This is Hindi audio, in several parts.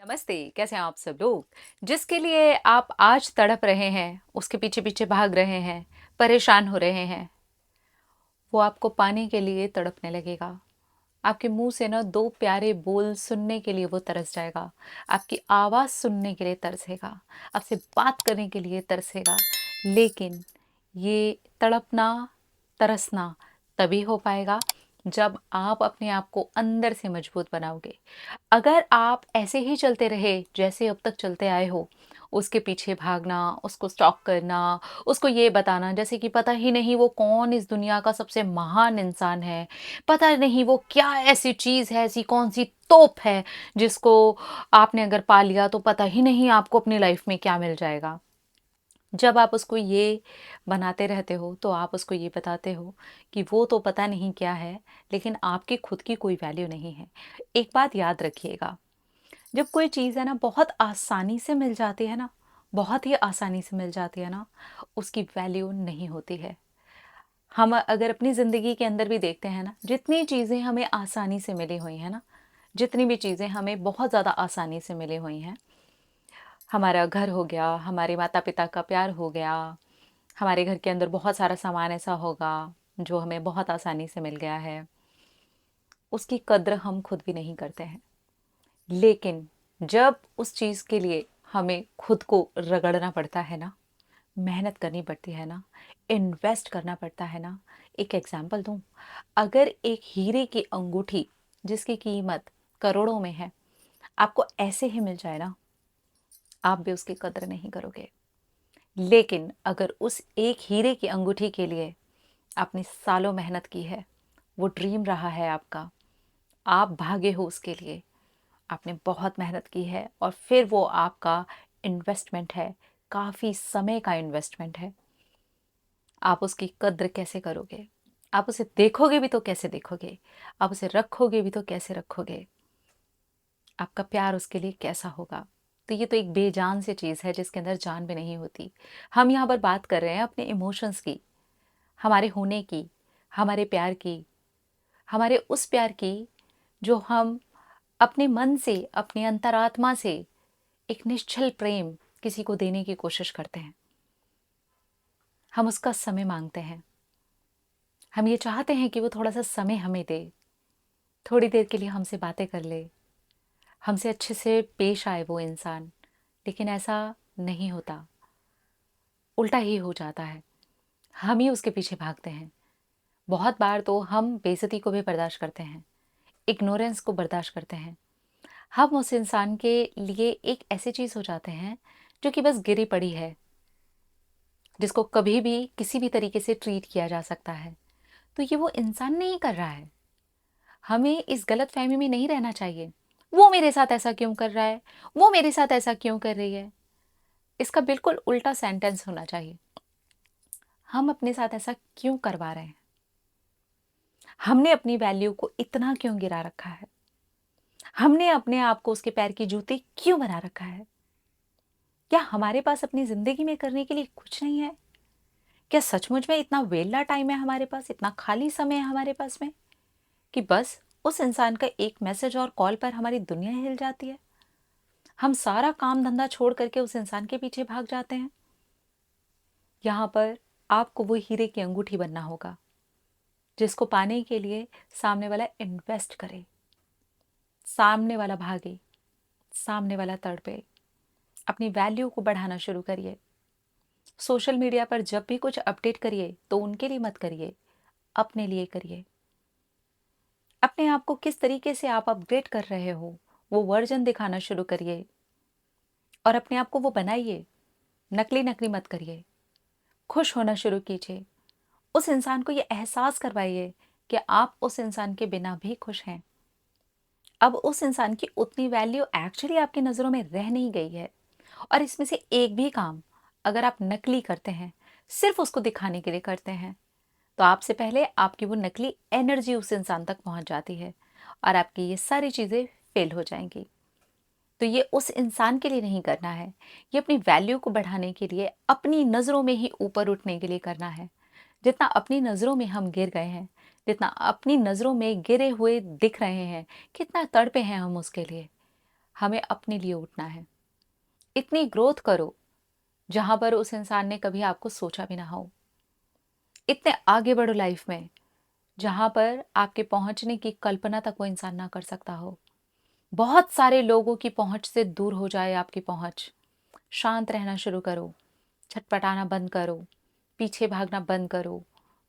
नमस्ते। कैसे हैं आप सब लोग? जिसके लिए आप आज तड़प रहे हैं, उसके पीछे पीछे भाग रहे हैं, परेशान हो रहे हैं, वो आपको पाने के लिए तड़पने लगेगा। आपके मुंह से ना दो प्यारे बोल सुनने के लिए वो तरस जाएगा। आपकी आवाज़ सुनने के लिए तरसेगा। आपसे बात करने के लिए तरसेगा। लेकिन ये तड़पना, तरसना तभी हो पाएगा जब आप अपने आप को अंदर से मजबूत बनाओगे। अगर आप ऐसे ही चलते रहे जैसे अब तक चलते आए हो, उसके पीछे भागना, उसको स्टॉक करना, उसको ये बताना जैसे कि पता ही नहीं वो कौन इस दुनिया का सबसे महान इंसान है, पता नहीं वो क्या ऐसी चीज़ है, ऐसी कौन-सी तोप है जिसको आपने अगर पा लिया तो पता ही नहीं आपको अपनी लाइफ में क्या मिल जाएगा। जब आप उसको ये बनाते रहते हो, तो आप उसको ये बताते हो कि वो तो पता नहीं क्या है, लेकिन आपकी खुद की कोई वैल्यू नहीं है। एक बात याद रखिएगा, जब कोई चीज़ है ना बहुत आसानी से मिल जाती है ना, बहुत ही आसानी से मिल जाती है ना, उसकी वैल्यू नहीं होती है। हम अगर अपनी ज़िंदगी के अंदर भी देखते हैं ना, जितनी चीज़ें हमें आसानी से मिली हुई हैं ना, जितनी भी चीज़ें हमें बहुत ज़्यादा आसानी से मिली हुई हैं, हमारा घर हो गया, हमारे माता-पिता का प्यार हो गया, हमारे घर के अंदर बहुत सारा सामान ऐसा होगा, जो हमें बहुत आसानी से मिल गया है, उसकी कद्र हम खुद भी नहीं करते हैं। लेकिन जब उस चीज़ के लिए हमें खुद को रगड़ना पड़ता है ना, मेहनत करनी पड़ती है ना, इन्वेस्ट करना पड़ता है ना, एक एग्ज़ाम्पल दूँ, अगर एक हीरे की अंगूठी जिसकी कीमत करोड़ों में है, आपको ऐसे ही मिल जाए ना, आप भी उसकी कद्र नहीं करोगे। लेकिन अगर उस एक हीरे की अंगूठी के लिए आपने सालों मेहनत की है, वो ड्रीम रहा है आपका, आप भागे हो उसके लिए, आपने बहुत मेहनत की है और फिर वो आपका इन्वेस्टमेंट है, काफ़ी समय का इन्वेस्टमेंट है। आप उसकी कद्र कैसे करोगे? आप उसे देखोगे भी तो कैसे देखोगे? आप उसे रखोगे भी तो कैसे रखोगे? आपका प्यार उसके लिए कैसा होगा? तो ये तो एक बेजान सी चीज़ है जिसके अंदर जान भी नहीं होती। हम यहाँ पर बात कर रहे हैं अपने इमोशंस की, हमारे होने की, हमारे प्यार की, हमारे उस प्यार की जो हम अपने मन से, अपनी अंतरात्मा से एक निश्चल प्रेम किसी को देने की कोशिश करते हैं। हम उसका समय मांगते हैं। हम ये चाहते हैं कि वो थोड़ा-सा समय हमें दे, थोड़ी देर के लिए हमसे बातें कर ले, हमसे अच्छे से पेश आए वो इंसान। लेकिन ऐसा नहीं होता, उल्टा ही हो जाता है। हम ही उसके पीछे भागते हैं। बहुत बार तो हम बेइज़्ज़ती को भी बर्दाश्त करते हैं, इग्नोरेंस को बर्दाश्त करते हैं। हम उस इंसान के लिए एक ऐसी चीज़ हो जाते हैं, जो कि बस गिरी पड़ी है, जिसको कभी भी किसी भी तरीके से ट्रीट किया जा सकता है। तो ये वो इंसान नहीं कर रहा है। हमें इस गलतफ़हमी में नहीं रहना चाहिए। वो मेरे साथ ऐसा क्यों कर रहा है? वो मेरे साथ ऐसा क्यों कर रही है? इसका बिल्कुल उल्टा सेंटेंस होना चाहिए। हम अपने साथ ऐसा क्यों करवा रहे हैं? हमने अपनी वैल्यू को इतना क्यों गिरा रखा है? हमने अपने आप को उसके पैर की जूती क्यों बना रखा है? क्या हमारे पास अपनी ज़िंदगी में करने के लिए कुछ नहीं है? क्या सचमुच में इतना वेला टाइम है हमारे पास, इतना खाली समय है हमारे पास में कि बस उस इंसान का एक मैसेज और कॉल पर हमारी दुनिया हिल जाती है? हम सारा काम धंधा छोड़ करके उस इंसान के पीछे भाग जाते हैं। यहाँ पर आपको वो हीरे की अंगूठी बनना होगा, जिसको पाने के लिए सामने वाला इन्वेस्ट करे, सामने वाला भागे, सामने वाला तड़पे। अपनी वैल्यू को बढ़ाना शुरू करिए। सोशल मीडिया पर जब भी कुछ अपडेट करिए, तो उनके लिए मत करिए, अपने लिए करिए। अपने आप को किस तरीके से आप अपग्रेड कर रहे हो, वो वर्जन दिखाना शुरू करिए और अपने आप को वो बनाइए। नकली-नकली मत करिए। खुश होना शुरू कीजिए। उस इंसान को ये एहसास करवाइए कि आप उस इंसान के बिना भी खुश हैं। अब उस इंसान की उतनी वैल्यू एक्चुअली आपकी नज़रों में रह नहीं गई है। और इसमें से एक भी काम अगर आप नकली करते हैं, सिर्फ़ उसको दिखाने के लिए करते हैं, तो आपसे पहले आपकी वो नकली एनर्जी उस इंसान तक पहुँच जाती है और आपकी ये सारी चीज़ें फ़ेल हो जाएँगी। तो ये उस इंसान के लिए नहीं करना है, ये अपनी वैल्यू को बढ़ाने के लिए, अपनी नज़रों में ही ऊपर उठने के लिए करना है। जितना अपनी नज़रों में हम गिर गए हैं, जितना अपनी नज़रों में गिरे हुए दिख रहे हैं, कितना तड़पे हैं हम उसके लिए। हमें अपने लिए उठना है। इतनी ग्रोथ करो जहां पर उस इंसान ने कभी आपको सोचा भी ना हो। इतने आगे बढ़ो लाइफ में जहां पर आपके पहुंचने की कल्पना तक वो इंसान ना कर सकता हो। बहुत सारे लोगों की पहुंच से दूर हो जाए आपकी पहुंच। शांत रहना शुरू करो, छटपटाना बंद करो, पीछे भागना बंद करो,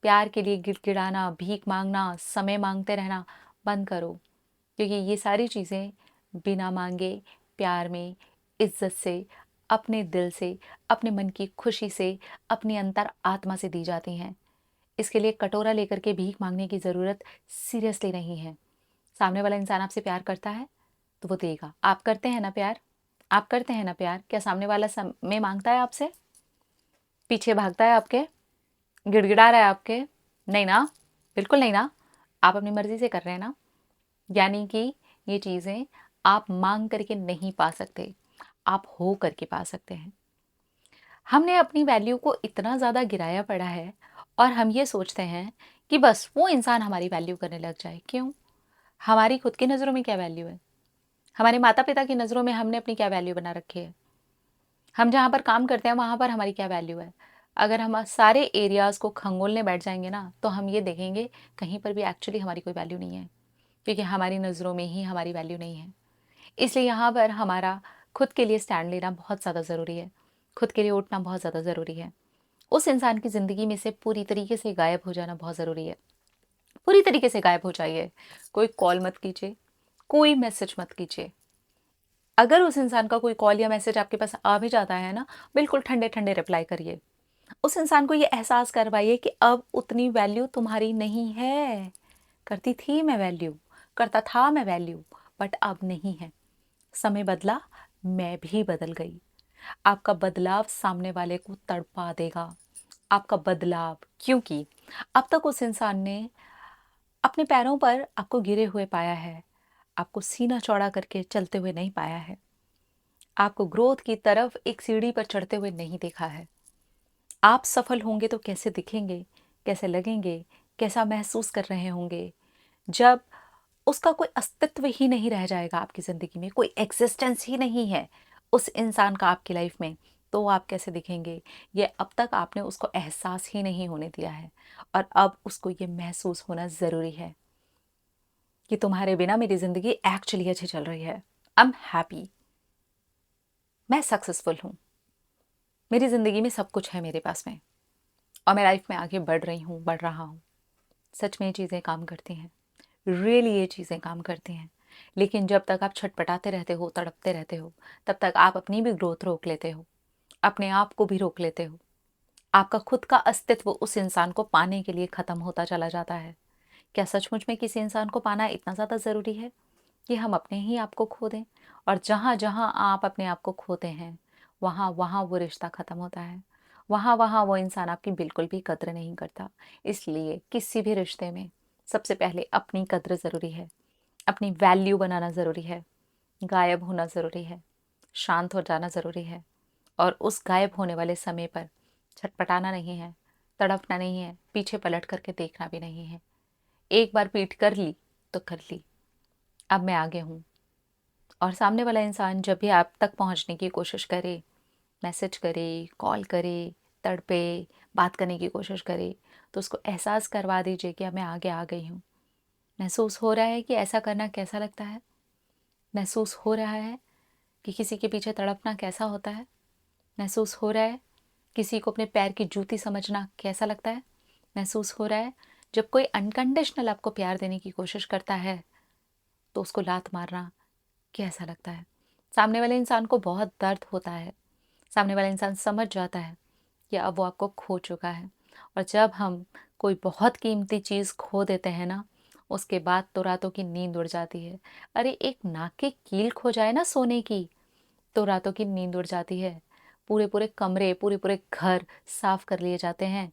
प्यार के लिए गिड़गिड़ाना, भीख मांगना, समय मांगते रहना बंद करो। क्योंकि ये सारी चीज़ें बिना मांगे प्यार में, इज्जत से, अपने दिल से, अपने मन की खुशी से, अपनी अंतर आत्मा से दी जाती हैं। इसके लिए कटोरा लेकर के भीख मांगने की ज़रूरत सीरियसली नहीं है। सामने वाला इंसान आपसे प्यार करता है तो वो देगा। आप करते हैं ना प्यार? आप करते हैं ना प्यार? क्या सामने वाला समय मांगता है आपसे? पीछे भागता है आपके? गिड़गिड़ा रहा है आपके? नहीं ना, बिल्कुल नहीं ना। आप अपनी मर्जी से कर रहे हैं ना। यानी कि ये चीज़ें आप मांग करके नहीं पा सकते, आप हो करके पा सकते हैं। हमने अपनी वैल्यू को इतना ज़्यादा गिराया पड़ा है और हम ये सोचते हैं कि बस वो इंसान हमारी वैल्यू करने लग जाए। क्यों? हमारी खुद की नज़रों में क्या वैल्यू है? हमारे माता पिता की नज़रों में हमने अपनी क्या वैल्यू बना रखी है? हम जहाँ पर काम करते हैं वहाँ पर हमारी क्या वैल्यू है? अगर हम सारे एरियाज़ को खंगोलने बैठ जाएंगे ना तो हम ये देखेंगे कहीं पर भी एक्चुअली हमारी कोई वैल्यू नहीं है, क्योंकि हमारी नज़रों में ही हमारी वैल्यू नहीं है। इसलिए यहाँ पर हमारा खुद के लिए स्टैंड लेना बहुत ज़्यादा ज़रूरी है, खुद के लिए उठना बहुत ज़्यादा ज़रूरी है। उस इंसान की ज़िंदगी में से पूरी तरीके से गायब हो जाना बहुत ज़रूरी है। पूरी तरीके से गायब हो जाइए। कोई कॉल मत कीजिए, कोई मैसेज मत कीजिए। अगर उस इंसान का कोई कॉल या मैसेज आपके पास आ भी जाता है ना, बिल्कुल ठंडे ठंडे रिप्लाई करिए। उस इंसान को ये एहसास करवाइए कि अब उतनी वैल्यू तुम्हारी नहीं है। करती थी मैं वैल्यू, करता था मैं वैल्यू, बट अब नहीं है। समय बदला, मैं भी बदल गई। आपका बदलाव सामने वाले को तड़पा देगा। आपका बदलाव, क्योंकि अब तक उस इंसान ने अपने पैरों पर आपको गिरे हुए पाया है, आपको सीना चौड़ा करके चलते हुए नहीं पाया है, आपको ग्रोथ की तरफ एक सीढ़ी पर चढ़ते हुए नहीं देखा है। आप सफल होंगे तो कैसे दिखेंगे, कैसे लगेंगे, कैसा महसूस कर रहे होंगे जब उसका कोई अस्तित्व ही नहीं रह जाएगा आपकी ज़िंदगी में, कोई एग्जिस्टेंस ही नहीं है उस इंसान का आपकी लाइफ में, तो आप कैसे दिखेंगे? ये अब तक आपने उसको एहसास ही नहीं होने दिया है और अब उसको ये महसूस होना ज़रूरी है कि तुम्हारे बिना मेरी ज़िंदगी एक्चुअली अच्छी चल रही है। आई एम हैप्पी, मैं सक्सेसफुल हूँ, मेरी ज़िंदगी में सब कुछ है मेरे पास में और मैं लाइफ में आगे बढ़ रही हूँ, बढ़ रहा हूँ। सच में ये चीज़ें काम करती हैं, रियली ये चीज़ें काम करती हैं। लेकिन जब तक आप छटपटाते रहते हो, तड़पते रहते हो, तब तक आप अपनी भी ग्रोथ रोक लेते हो, अपने आप को भी रोक लेते हो। आपका खुद का अस्तित्व उस इंसान को पाने के लिए ख़त्म होता चला जाता है। क्या सचमुच में किसी इंसान को पाना इतना ज़्यादा ज़रूरी है कि हम अपने ही आप को खो दें? और जहाँ जहाँ आप अपने आप को खोते हैं, वहाँ वहाँ वो रिश्ता ख़त्म होता है, वहाँ वहाँ वो इंसान आपकी बिल्कुल भी कद्र नहीं करता। इसलिए किसी भी रिश्ते में सबसे पहले अपनी कद्र ज़रूरी है, अपनी वैल्यू बनाना ज़रूरी है, गायब होना ज़रूरी है, शांत हो जाना ज़रूरी है और उस गायब होने वाले समय पर छटपटाना नहीं है, तड़पना नहीं है, पीछे पलट करके देखना भी नहीं है। एक बार पीठ कर ली तो कर ली, अब मैं आगे हूँ। और सामने वाला इंसान जब भी आप तक पहुँचने की कोशिश करे, मैसेज करे, कॉल करे, तड़पे, बात करने की कोशिश करे, तो उसको एहसास करवा दीजिए कि अब मैं आगे आ गई हूँ। महसूस हो रहा है कि ऐसा करना कैसा लगता है? महसूस हो रहा है कि किसी के पीछे तड़पना कैसा होता है? महसूस हो रहा है किसी को अपने पैर की जूती समझना कैसा लगता है? महसूस हो रहा है जब कोई अनकंडीशनल आपको प्यार देने की कोशिश करता है तो उसको लात मारना कैसा लगता है? सामने वाले इंसान को बहुत दर्द होता है, सामने वाला इंसान समझ जाता है कि अब वो आपको खो चुका है। और जब हम कोई बहुत कीमती चीज़ खो देते हैं ना, उसके बाद तो रातों की नींद उड़ जाती है। अरे एक नाक की कील खो जाए ना सोने की, तो रातों की नींद उड़ जाती है। पूरे पूरे कमरे, पूरे पूरे घर साफ कर लिए जाते हैं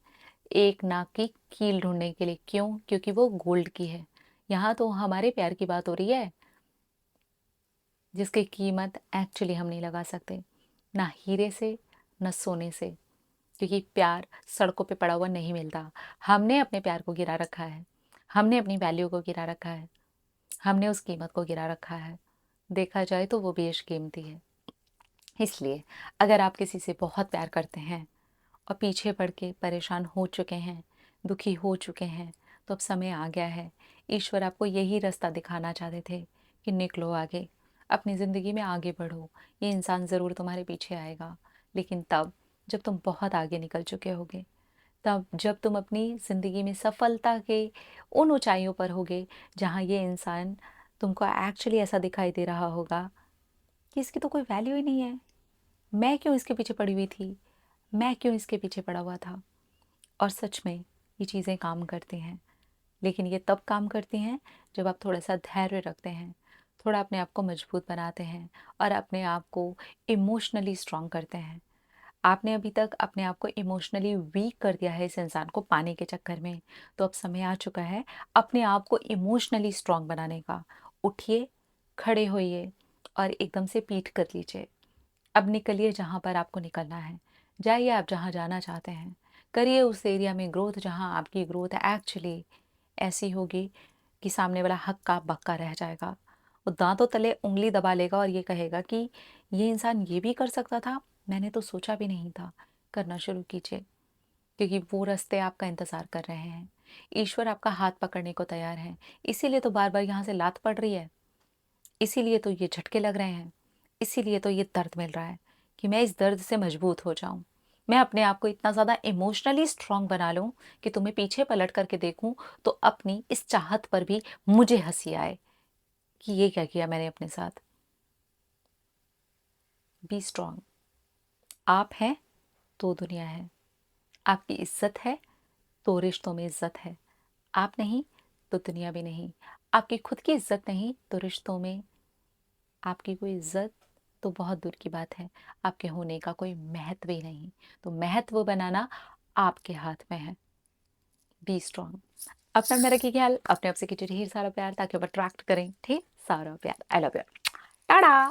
एक नाक की कील ढूंढने के लिए। क्यों? क्योंकि वो गोल्ड की है। यहाँ तो हमारे प्यार की बात हो रही है जिसकी कीमत एक्चुअली हम नहीं लगा सकते, ना हीरे से, न सोने से, क्योंकि प्यार सड़कों पे पड़ा हुआ नहीं मिलता। हमने अपने प्यार को गिरा रखा है, हमने अपनी वैल्यू को गिरा रखा है, हमने उस कीमत को गिरा रखा है। देखा जाए तो वो बेशकीमती है। इसलिए अगर आप किसी से बहुत प्यार करते हैं और पीछे पड़ के परेशान हो चुके हैं, दुखी हो चुके हैं, तो अब समय आ गया है। ईश्वर आपको यही रास्ता दिखाना चाहते थे कि निकलो आगे, अपनी ज़िंदगी में आगे बढ़ो। ये इंसान ज़रूर तुम्हारे पीछे आएगा, लेकिन तब जब तुम बहुत आगे निकल चुके होगे, तब जब तुम अपनी ज़िंदगी में सफलता के उन ऊंचाइयों पर होगे जहाँ ये इंसान तुमको एक्चुअली ऐसा दिखाई दे रहा होगा कि इसकी तो कोई वैल्यू ही नहीं है। मैं क्यों इसके पीछे पड़ी हुई थी, मैं क्यों इसके पीछे पड़ा हुआ था। और सच में ये चीज़ें काम करती हैं, लेकिन ये तब काम करती हैं जब आप थोड़ा सा धैर्य रखते हैं, थोड़ा अपने आप को मजबूत बनाते हैं और अपने आप को इमोशनली स्ट्रांग करते हैं। आपने अभी तक अपने आप को इमोशनली वीक कर दिया है इस इंसान को पाने के चक्कर में, तो अब समय आ चुका है अपने आप को इमोशनली स्ट्रांग बनाने का। उठिए, खड़े होइए और एकदम से पीठ कर लीजिए। अब निकलिए जहाँ पर आपको निकलना है, जाइए आप जहाँ जाना चाहते हैं, करिए उस एरिया में ग्रोथ जहाँ आपकी ग्रोथ एक्चुअली ऐसी होगी कि सामने वाला हक्का बक्का रह जाएगा। वो दांतों तले उंगली दबा लेगा और ये कहेगा कि ये इंसान ये भी कर सकता था, मैंने तो सोचा भी नहीं था। करना शुरू कीजिए, क्योंकि वो रास्ते आपका इंतज़ार कर रहे हैं। ईश्वर आपका हाथ पकड़ने को तैयार है, इसीलिए तो बार बार यहाँ से लात पड़ रही है, इसीलिए तो ये झटके लग रहे हैं, इसीलिए तो ये दर्द मिल रहा है कि मैं इस दर्द से मजबूत हो जाऊं। मैं अपने आप को इतना ज़्यादा इमोशनली स्ट्रांग बना लूं कि तुम्हें पीछे पलट करके देखूं तो अपनी इस चाहत पर भी मुझे हंसी आए कि ये क्या किया मैंने अपने साथ। B strong. आप हैं तो दुनिया है, आपकी इज्जत है तो रिश्तों में इज्जत है, आप नहीं तो दुनिया भी नहीं। आपकी खुद की इज्जत नहीं तो रिश्तों में आपकी कोई इज्जत तो बहुत दूर की बात है, आपके होने का कोई महत्व ही नहीं। तो महत्व बनाना आपके हाथ में है। B strong. अपना में रखिए ख्याल, अपने आप से कीजिए ढेर सारा प्यार ताकि वो अट्रैक्ट करें ढेर सारा प्यार। I love you. टाटा।